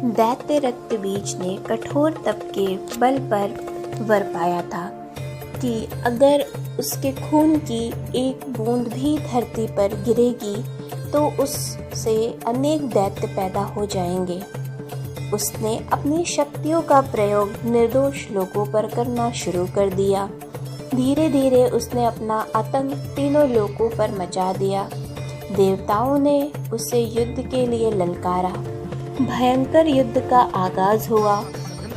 दैत्य रक्तबीज ने कठोर तप के बल पर वर पाया था कि अगर उसके खून की एक बूंद भी धरती पर गिरेगी तो उससे अनेक दैत्य पैदा हो जाएंगे। उसने अपनी शक्तियों का प्रयोग निर्दोष लोगों पर करना शुरू कर दिया। धीरे धीरे उसने अपना आतंक तीनों लोकों पर मचा दिया। देवताओं ने उसे युद्ध के लिए ललकारा। भयंकर युद्ध का आगाज हुआ।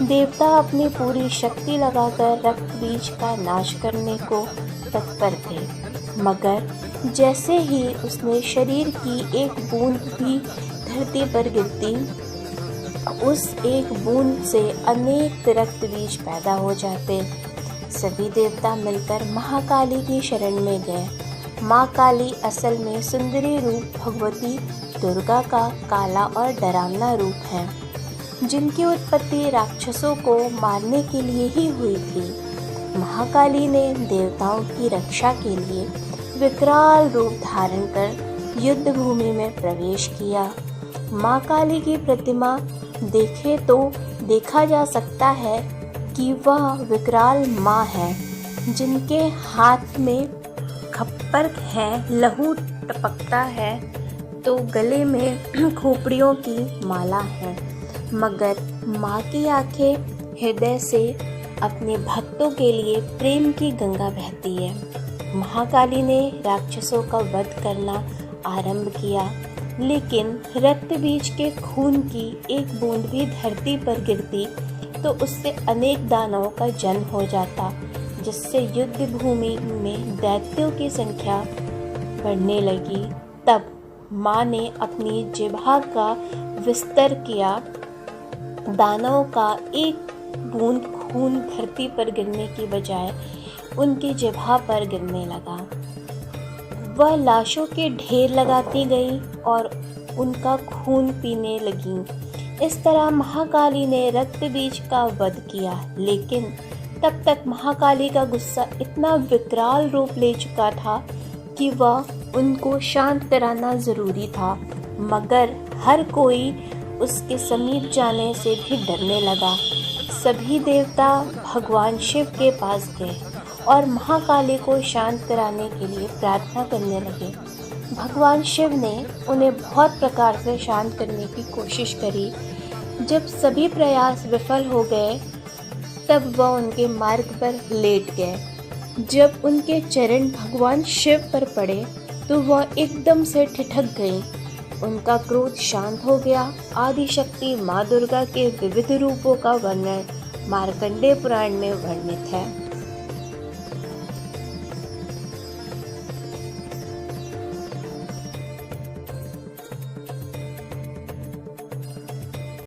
देवता अपनी पूरी शक्ति लगाकर रक्तबीज का नाश करने को तत्पर थे, मगर जैसे ही उसने शरीर की एक बूंद भी धरती पर गिरती, उस एक बूंद से अनेक रक्तबीज पैदा हो जाते। सभी देवता मिलकर महाकाली की शरण में गए। माँ काली असल में सुंदरी रूप भगवती दुर्गा का काला और डरावना रूप है, जिनकी उत्पत्ति राक्षसों को मारने के लिए ही हुई थी। महाकाली ने देवताओं की रक्षा के लिए विकराल रूप धारण कर युद्ध भूमि में प्रवेश किया। माँ काली की प्रतिमा देखे तो देखा जा सकता है कि वह विकराल माँ है, जिनके हाथ में खप्पर है, लहू टपकता है, तो गले में खोपड़ियों की माला है, मगर माँ की आंखें हृदय से अपने भक्तों के लिए प्रेम की गंगा बहती है। महाकाली ने राक्षसों का वध करना आरंभ किया, लेकिन रक्तबीज के खून की एक बूंद भी धरती पर गिरती तो उससे अनेक दानवों का जन्म हो जाता, जिससे युद्ध भूमि में दैत्यों की संख्या बढ़ने लगी। तब माँ ने अपनी जिह्वा का विस्तार किया। दानवों का एक बूंद खून धरती पर गिरने की बजाय उनकी जिह्वा पर गिरने लगा। वह लाशों के ढेर लगाती गई और उनका खून पीने लगी। इस तरह महाकाली ने रक्तबीज का वध किया, लेकिन तब तक महाकाली का गुस्सा इतना विकराल रूप ले चुका था कि वह उनको शांत कराना जरूरी था, मगर हर कोई उसके समीप जाने से भी डरने लगा। सभी देवता भगवान शिव के पास गए और महाकाली को शांत कराने के लिए प्रार्थना करने लगे। भगवान शिव ने उन्हें बहुत प्रकार से शांत करने की कोशिश करी। जब सभी प्रयास विफल हो गए, तब वह उनके मार्ग पर लेट गए। जब उनके चरण भगवान शिव पर पड़े तो वह एकदम से ठिठक गई। उनका क्रोध शांत हो गया। आदिशक्ति माँ दुर्गा के विविध रूपों का वर्णन मार्कंडेय पुराण में वर्णित है।